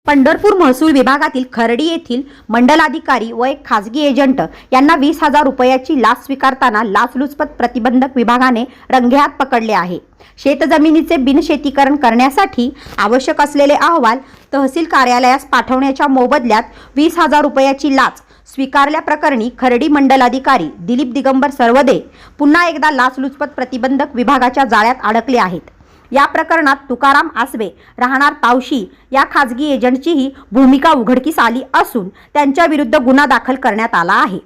पंढरपूर महसूल विभागातील खर्डी येथील मंडलाधिकारी व एक खासगी एजंट यांना 20,000 रुपयाची लाच स्वीकारताना लाचलुचपत प्रतिबंधक विभागाने रंगेहात पकडले आहे। शेतजमिनीचे बिनशेतीकरण करण्यासाठी आवश्यक असलेले अहवाल तहसील कार्यालयास पाठवण्याच्या मोबदल्यात 20,000 रुपयाची लाच स्वीकारल्याप्रकरणी खर्डी मंडलाधिकारी दिलीप दिगंबर सरवदे पुन्हा एकदा लाचलुचपत प्रतिबंधक विभागाच्या जाळ्यात अडकले आहेत। या प्रकरणात तुकाराम आसवे राहणार तावशी या खाजगी एजंटचीही भूमिका उघडकीस आली असून त्यांच्या विरुद्ध गुन्हा दाखल करण्यात आला आहे।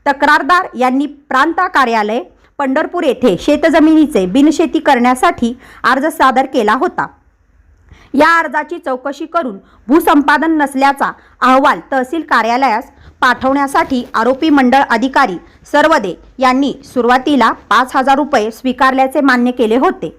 तक्रारदार यांनी प्रांत कार्यालय पंढरपूर येथे शेतजमिनीचे बिनशेती करण्यासाठी अर्ज सादर केला होता। या अर्जाची चौकशी करून भूसंपादन नसल्याचा अहवाल तहसील कार्यालयास पाठवण्यासाठी आरोपी मंडळ अधिकारी सरवदे यांनी सुरुवातीला 5,000 रुपये स्वीकारल्याचे मान्य केले होते।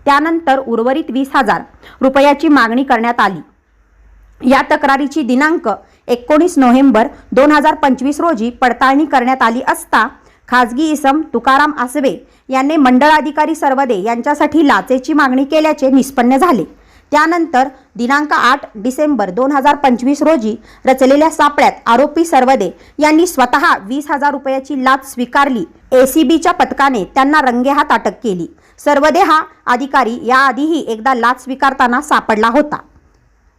त्यानंतर उर्वरित 20,000 रुपयाची मागणी करण्यात आली। या तक्रारीची दिनांक 19 नोव्हेंबर 2025 रोजी पडताळणी करण्यात आली असता खाजगी इसम तुकाराम आसवे यांनी मंडळाधिकारी सरवदे यांच्यासाठी लाचेची मागणी केल्याचे निष्पन्न झाले। त्यानंतर दिनांक 8 डिसेंबर 2025 रोजी रचलेल्या सापळ्यात आरोपी सरवदे यांनी स्वतः 20,000 रुपयाची लाच स्वीकारली। एसीबीच्या पथकाने त्यांना रंगेहात अटक केली। सरवदे हा अधिकारी याआधीही एकदा लाच स्वीकारताना सापडला होता।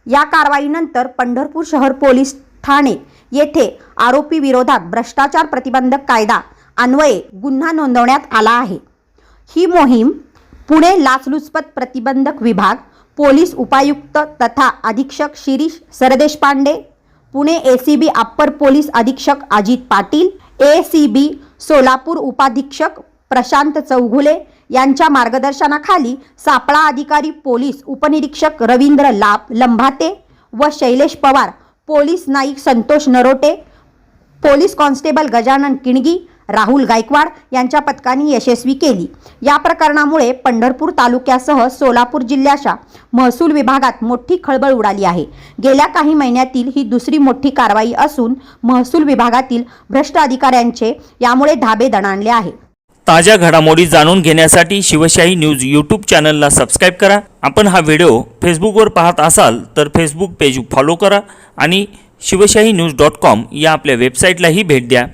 या कारवाईनंतर पंढरपूर शहर पोलीस ठाणे येथे आरोपी विरोधात भ्रष्टाचार प्रतिबंधक कायदा अन्वये गुन्हा नोंदवण्यात आला आहे। ही मोहीम पुणे लाचलुचपत प्रतिबंधक विभाग पोलीस उपायुक्त तथा अधीक्षक Shirish Sardeshpande, Pune ACB upper police अधीक्षक अजित पाटील, एसीबी सोलापूर उपाधीक्षक प्रशांत चौघुले यांच्या मार्गदर्शनाखाली सापळा अधिकारी पोलीस उपनिरीक्षक रवींद्र लंभाते व Shailesh Pawar, police Naik Santosh Narote, police constable Gajanan Kingi, Rahul Gaikwad यांच्या पथकाने यशस्वी केली। या प्रकरणामुळे पंढरपूर तालुक्यासह सोलापूर जिल्ह्याच्या महसूल विभागात मोठी खळबळ उडाली आहे। गेल्या काही महिन्यातील ही दुसरी मोठी कारवाई असून महसूल विभागातील भ्रष्ट अधिकाऱ्यांचे यामुळे धाबे दणाणले आहे। ताज्या घडामोडी जाणून घेण्यासाठी शिवशाही न्यूज यूट्यूब चॅनलला सबस्क्राईब करा। आपण हा व्हिडिओ फेसबुकवर पाहत असाल तर फेसबुक पेज फॉलो करा आणि शिवशाही न्यूज.com या आपल्या वेबसाईटलाही भेट द्या।